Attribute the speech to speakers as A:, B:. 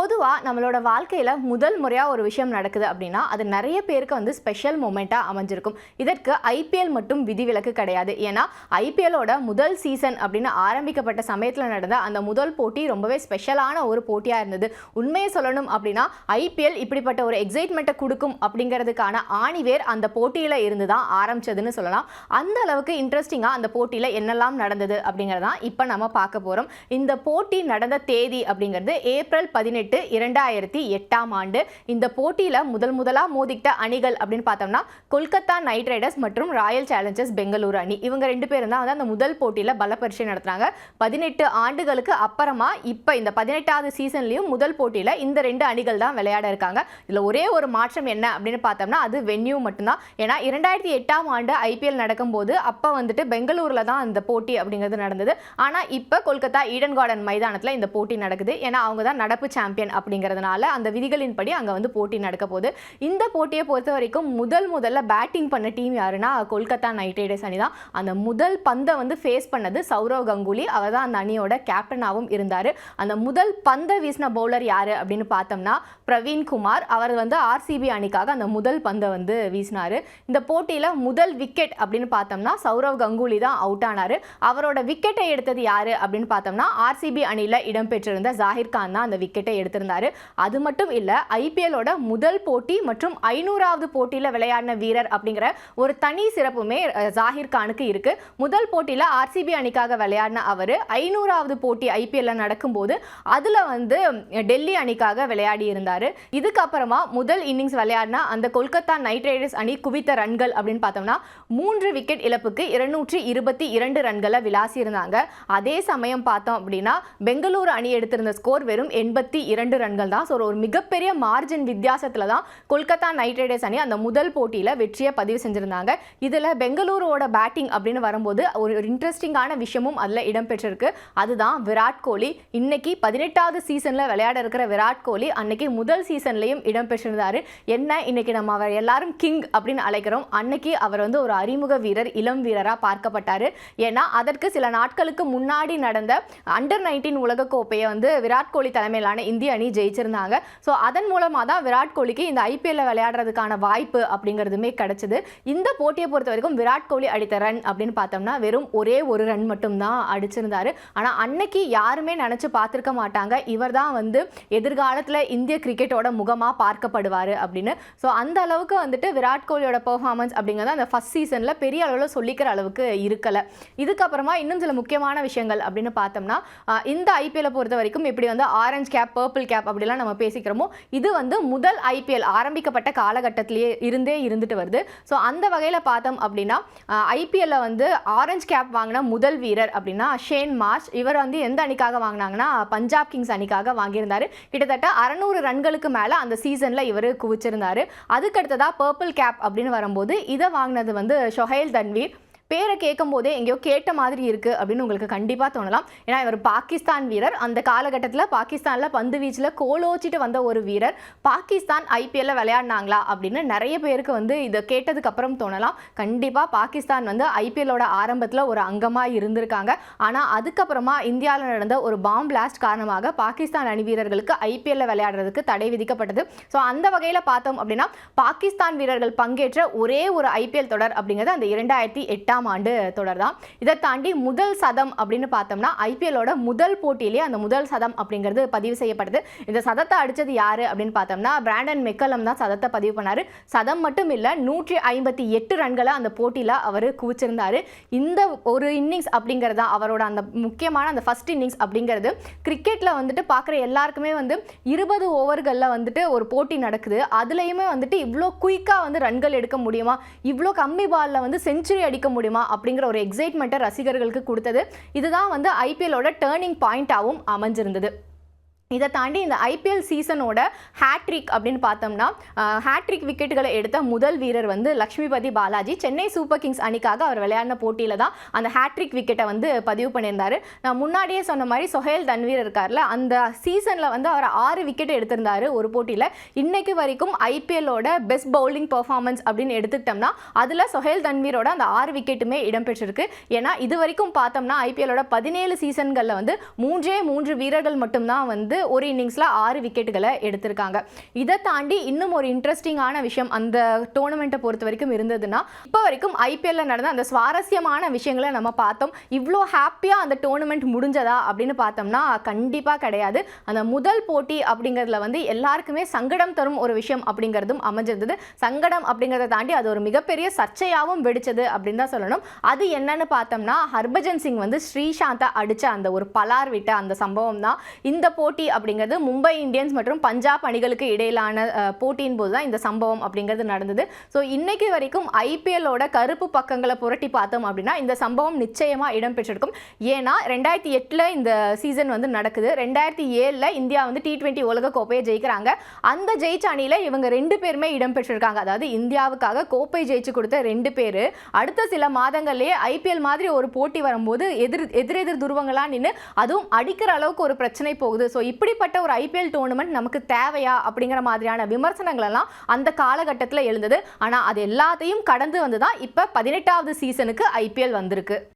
A: பொதுவாக நம்மளோட வாழ்க்கையில் முதல் முறையாக ஒரு விஷயம் நடக்குது அப்படின்னா அது நிறைய பேருக்கு வந்து ஸ்பெஷல் மூமெண்ட்டாக அமைஞ்சிருக்கும். இதற்கு ஐபிஎல் மட்டும் விதிவிலக்கு கிடையாது. ஏன்னா ஐபிஎல்லோட முதல் சீசன் அப்படின்னு ஆரம்பிக்கப்பட்ட சமயத்தில் நடந்த அந்த முதல் போட்டி ரொம்பவே ஸ்பெஷலான ஒரு போட்டியாக இருந்தது. உண்மையை சொல்லணும் அப்படின்னா ஐபிஎல் இப்படிப்பட்ட ஒரு எக்ஸைட்மெண்ட்டை கொடுக்கும் அப்படிங்கிறதுக்கான ஆணிவேர் அந்த போட்டியில் இருந்து தான் ஆரம்பிச்சதுன்னு சொல்லலாம். அந்த அளவுக்கு இன்ட்ரெஸ்டிங்காக அந்த போட்டியில் என்னெல்லாம் நடந்தது அப்படிங்கிறதான் இப்போ நம்ம பார்க்க போகிறோம். இந்த போட்டி நடந்த தேதி அப்படிங்கிறது ஏப்ரல் 18, 2008 இந்த போட்டியில் முதலாக மோதிக்கிட்ட அணிகள் அப்படின்னு பார்த்தோம்னா கொல்கத்தா நைட் ரைடர்ஸ் மற்றும் ராயல் சேலஞ்சர்ஸ் பெங்களூரு அணி. இவங்க ரெண்டு பேரும் தான் வந்து அந்த முதல் போட்டியில் பலப்பரிசை நடத்துறாங்க. 18 ஆண்டுகளுக்கு அப்புறமா இப்போ இந்த 18வது சீசன்லையும் முதல் போட்டியில் இந்த ரெண்டு அணிகள் தான் விளையாட இருக்காங்க. இதில் ஒரே ஒரு மாற்றம் என்ன அப்படின்னு பார்த்தோம்னா அது வென்யூ மட்டும்தான். ஏன்னா 2008 ஐபிஎல் நடக்கும்போது அப்போ வந்துட்டு பெங்களூரில் தான் அந்த போட்டி அப்படிங்கிறது நடந்தது. ஆனால் இப்போ கொல்கத்தா ஈடன் கார்டன் மைதானத்தில் இந்த போட்டி நடக்குது. ஏன்னா அவங்க தான் நடப்பு சாம்பியன் அப்படிங்கிறதுனால அந்த விதிகளின்படி அங்கே வந்து போட்டி நடக்க போகுது. இந்த போட்டியை பொறுத்த வரைக்கும் முதல்ல பேட்டிங் பண்ண டீம் யாருன்னா கொல்கத்தா நைட் ரைடர்ஸ் அணி தான். அந்த முதல் பந்தை வந்து ஃபேஸ் பண்ணது சௌரவ் கங்குலி. அவர் தான் அந்த அணியோட கேப்டனாகவும் இருந்தார். அந்த முதல் பந்தை வீசின பவுலர் யார் அப்படின்னு பார்த்தோம்னா பிரவீன் குமார். அவர் வந்து ஆர்சிபி அணிக்காக அந்த முதல் பந்தை வந்து வீசினார். இந்த போட்டியில் முதல் விக்கெட் அப்படின்னு பார்த்தோம்னா சௌரவ் கங்குலி தான் அவுட் ஆனார். அவரோட விக்கெட்டை எடுத்தது யார் அப்படின்னு பார்த்தோம்னா ஆர்சிபி அணியில் இடம்பெற்றிருந்த ஜாகிர் கான் தான் அந்த விக்கெட்டை எடுத்திருந்தாரு. அது மட்டும் இல்லை, ஐபிஎல்லோட முதல் போட்டி மற்றும் 500வது போட்டியில் விளையாடின வீரர் அப்படிங்கிற ஒரு தனி சிறப்புமே ஜாகிர் கானுக்கு இருக்கு. முதல் போட்டியில் ஆர்சிபி அணிக்காக விளையாடின அவர் 500வது போட்டி ஐபிஎல்ல நடக்கும்போது அதில் வந்து டெல்லி அணிக்காக விளையாடி இருந்தார். இதுக்கப்புறமா முதல் இன்னிங்ஸ் விளையாடின அந்த கொல்கத்தா நைட் ரைடர்ஸ் அணி குவித்த ரன்கள் அப்படின்னு பார்த்தோம்னா 3 விக்கெட் இழப்புக்கு 222 ரன்களை விளாசி இருந்தாங்க. அதே சமயம் பார்த்தோம் அப்படின்னா பெங்களூரு அணி எடுத்திருந்த ஸ்கோர் வெறும் 82 ரன்கள் தான். ஸோ ஒரு மிகப்பெரிய மார்ஜின் வித்தியாசத்தில் தான் கொல்கத்தா நைட் ரைடர்ஸ் அணி அந்த முதல் போட்டியில் வெற்றியை பதிவு செஞ்சுருந்தாங்க. இதில் பெங்களூரோட பேட்டிங் அப்படின்னு வரும்போது ஒரு இன்ட்ரெஸ்டிங்கான விஷயமும் அதில் இடம்பெற்றிருக்கு. அதுதான் விராட் கோலி. இன்னைக்கு 18வது சீசனில் விளையாட இருக்கிற விராட் கோலி அன்னைக்கு முதல் சீசன்லையும் இடம்பெற்றிருந்தார். என்ன இன்னைக்கு நம்ம அவர் எல்லாரும் கிங் அப்படின்னு அழைக்கிறோம். அன்னைக்கு அவர் வந்து ஒரு அறிமுக வீரர், இளம் வீரராக பார்க்கப்பட்டார். ஏன்னா அதற்கு சில நாட்களுக்கு முன்னாடி நடந்த அண்டர் 19 உலகக்கோப்பையை வந்து விராட் கோலி தலைமையிலான இந்திய அணி ஜெயிச்சிருந்தாங்க. ஸோ அதன் மூலமாக தான் விராட் கோலிக்கு இந்த ஐபிஎல்ல விளையாடுறதுக்கான வாய்ப்பு அப்படிங்கிறதுமே கிடைச்சது. இந்த போட்டியை பொறுத்த வரைக்கும் விராட் கோலி அடித்த ரன் அப்படின்னு பார்த்தோம்னா வெறும் ஒரே ஒரு ரன் மட்டும்தான் அடிச்சிருந்தாரு. ஆனால் அன்னைக்கு யாருமே நினச்சி பார்த்துருக்க மாட்டாங்க இவர் தான் வந்து எதிர்காலத்தில் இந்திய கிரிக்கெட்டோட முகமாக பார்க்கப்படுவார் அப்படின்னு. ஸோ அந்த அளவுக்கு வந்துட்டு விராட் கோலியோட பெர்ஃபார்மன்ஸ் அப்படிங்கிறது அந்த ஃபர்ஸ்ட் சீசனில் பெரிய அளவில் சொல்லிக்கிற அளவுக்கு இருக்கலை. இதுக்கப்புறமா இன்னும் சில முக்கியமான விஷயங்கள் அப்படின்னு பார்த்தோம்னா இந்த ஐபிஎல்லை பொறுத்த வரைக்கும் இப்படி வந்து ஆரஞ்சு கேப், பர்பிள் கேப் அப்படிலாம் நம்ம பேசிக்கிறோமோ இது வந்து முதல் ஐபிஎல் ஆரம்பிக்கப்பட்ட காலகட்டத்திலேயே இருந்துட்டு வருது. ஸோ அந்த வகையில் பார்த்தோம் அப்படின்னா ஐபிஎல்ல வந்து ஆரஞ்சு கேப் வாங்கின முதல் வீரர் அப்படின்னா ஷேன் மார்ஷ். இவர் வந்து எந்த அணிக்காக வாங்கினாங்கன்னா பஞ்சாப் கிங்ஸ் அணிக்காக வாங்கியிருந்தார். கிட்டத்தட்ட 600 ரன்களுக்கு மேலே அந்த சீசனில் இவர் குவிச்சிருந்தார். அதுக்கடுத்ததாக பர்பிள் கேப் அப்படின்னு வரும்போது இதை வாங்கினது வந்து ஷொஹைல் தன்வீர். பேரை கேட்கும் போதே எங்கேயோ கேட்ட மாதிரி இருக்குது அப்படின்னு உங்களுக்கு கண்டிப்பாக தோணலாம். ஏன்னா இவர் பாகிஸ்தான் வீரர். அந்த காலகட்டத்தில் பாகிஸ்தானில் பந்து வீச்சில் கோலோச்சிட்டு வந்த ஒரு வீரர். பாகிஸ்தான் ஐபிஎல்ல விளையாடினாங்களா அப்படின்னு நிறைய பேருக்கு வந்து இதை கேட்டதுக்கப்புறம் தோணலாம். கண்டிப்பாக பாகிஸ்தான் வந்து ஐபிஎல்லோட ஆரம்பத்தில் ஒரு அங்கமாக இருந்திருக்காங்க. ஆனால் அதுக்கப்புறமா இந்தியாவில் நடந்த ஒரு பாம் பிளாஸ்ட் காரணமாக பாகிஸ்தான் அணி வீரர்களுக்கு ஐபிஎல்ல விளையாடுறதுக்கு தடை விதிக்கப்பட்டது. ஸோ அந்த வகையில் பார்த்தோம் அப்படின்னா பாகிஸ்தான் வீரர்கள் பங்கேற்ற ஒரே ஒரு ஐபிஎல் தொடர் அப்படிங்கிறது அந்த 2008 தொடர் தான். இதை தாண்டி முதல் சதம் அப்படின்னு பார்த்தோம்னா ஐபிஎல்லோட முதல் போட்டியிலேயே அந்த முதல் சதம் அப்படிங்கிறது பதிவு செய்யப்படுது. இந்த சதத்தை அடிச்சது யாரு அப்படின்னு பார்த்தோம்னா பிராண்டன் மெக்கலம் தான் சதத்தை பதிவு பண்ணாரு. சதம் மட்டும் இல்லை, 158 ரன்களை அந்த போட்டியில் அவர் குவிச்சிருந்தாரு. இந்த ஒரு இன்னிங்ஸ் அப்படிங்கிறது அவரோட அந்த முக்கியமான அந்த ஃபர்ஸ்ட் இன்னிங்ஸ் அப்படிங்கிறது கிரிக்கெட்டில் வந்துட்டு பார்க்குற எல்லாருக்குமே வந்து 20 ஓவர்களில் வந்துட்டு ஒரு போட்டி நடக்குது. அதுலேயுமே வந்துட்டு இவ்வளோ குயிக்காக வந்து ரன்கள் எடுக்க முடியுமா, இவ்வளோ கம்மி பாலில் வந்து செஞ்சுரி அடிக்க முடியுமா அப்படிங்கிற ஒரு எக்ஸைட்மெண்ட்டை ரசிகர்களுக்கு கொடுத்தது. இதுதான் வந்து ஐபிஎல்லோட டேர்னிங் பாயிண்டாகவும் அமைஞ்சிருந்தது. இதை தாண்டி இந்த ஐபிஎல் சீசனோட ஹேட்ரிக் அப்படின்னு பார்த்தோம்னா ஹேட்ரிக் விக்கெட்டுகளை எடுத்த முதல் வீரர் வந்து லக்ஷ்மிபதி பாலாஜி. சென்னை சூப்பர் கிங்ஸ் அணிக்காக அவர் விளையாடின போட்டியில் தான் அந்த ஹேட்ரிக் விக்கெட்டை வந்து பதிவு பண்ணியிருந்தார். நான் முன்னாடியே சொன்ன மாதிரி சொஹைல் தன்வீர் இருக்கார்ல, அந்த சீசனில் வந்து அவர் 6 விக்கெட் எடுத்திருந்தார் ஒரு போட்டியில். இன்னைக்கு வரைக்கும் ஐபிஎல்லோட பெஸ்ட் பவுலிங் பெர்ஃபார்மன்ஸ் அப்படின்னு எடுத்துக்கிட்டோம்னா அதில் சொஹைல் தன்வீரோட அந்த 6 விக்கெட்டுமே இடம்பெற்றிருக்கு. ஏன்னா இது வரைக்கும் பார்த்தோம்னா ஐபிஎல்லோட 17 சீசன்களில் வந்து 3 வீரர்கள் மட்டும்தான் வந்து ஒரு இன்னிங்ஸ்ல 6 விக்கெட்டுகளை எடுத்திருக்காங்க. இதை தாண்டி இன்னும் ஒரு இன்ட்ரெஸ்டிங்கான விஷயம் அந்த டோர்னமெண்ட்டை பொறுத்த வரைக்கும் இருந்ததுன்னா, இப்போ வரைக்கும் ஐபிஎல்ல நடந்த அந்த சுவாரஸ்யமான விஷயங்களை நம்ம பார்த்தோம். இவ்வளோ ஹாப்பியா அந்த டோர்னமெண்ட் முடிஞ்சதா அப்படின்னு பார்த்தோம்னா கண்டிப்பா கிடையாது. அந்த முதல் போட்டி அப்படிங்கிறதுல வந்து எல்லாருக்குமே சங்கடம் தரும் ஒரு விஷயம் அப்படிங்கிறதும் அமைஞ்சிருந்தது. சங்கடம் அப்படிங்கிறத தாண்டி அது ஒரு மிகப்பெரிய சர்ச்சையாகவும் வெடிச்சது அப்படின்னு தான் சொல்லணும். அது என்னன்னு பார்த்தோம்னா, ஹர்பஜன் சிங் வந்து ஸ்ரீசாந்தை அடிச்ச அந்த ஒரு பலார் விட்ட அந்த சம்பவம் தான். இந்த போட்டி அப்படிங்கிறது மும்பை இந்தியன்ஸ் மற்றும் பஞ்சாப் அணிகளுக்கு இடையிலான போட்டியின் போது தான் இந்த சம்பவம் அப்படிங்கிறது நடந்தது. ஸோ இன்னைக்கு வரைக்கும் ஐபிஎல்லோட கருப்பு பக்கங்களை புரட்டி பார்த்தோம் அப்படின்னா இந்த சம்பவம் நிச்சயமா இடம்பெற்றிருக்கும். ஏன்னா 2008 இந்த சீசன் வந்து நடக்குது. 2007 இந்தியா வந்து T20 உலக கோப்பையை ஜெயிக்கிறாங்க. அந்த ஜெயிச்ச அணியில இவங்க 2 பேருமே இடம்பெற்றிருக்காங்க. அதாவது இந்தியாவுக்காக கோப்பை ஜெயிச்சு கொடுத்த 2 பேரு அடுத்த சில மாதங்கள்லயே ஐபிஎல் மாதிரி ஒரு போட்டி வரும்போது எதிரெதிர் துருவங்களா நின்று அதுவும் அடிக்கிற அளவுக்கு ஒரு பிரச்சனை போகுது. ஸோ இப்படிப்பட்ட ஒரு ஐபிஎல் டோர்னமெண்ட் நமக்கு தேவையா அப்படிங்கிற மாதிரியான விமர்சனங்கள் எல்லாம் அந்த காலகட்டத்தில் எழுந்தது. ஆனா அது எல்லாத்தையும் கடந்து வந்துதான் இப்ப 18வது சீசனுக்கு ஐபிஎல் வந்திருக்கு.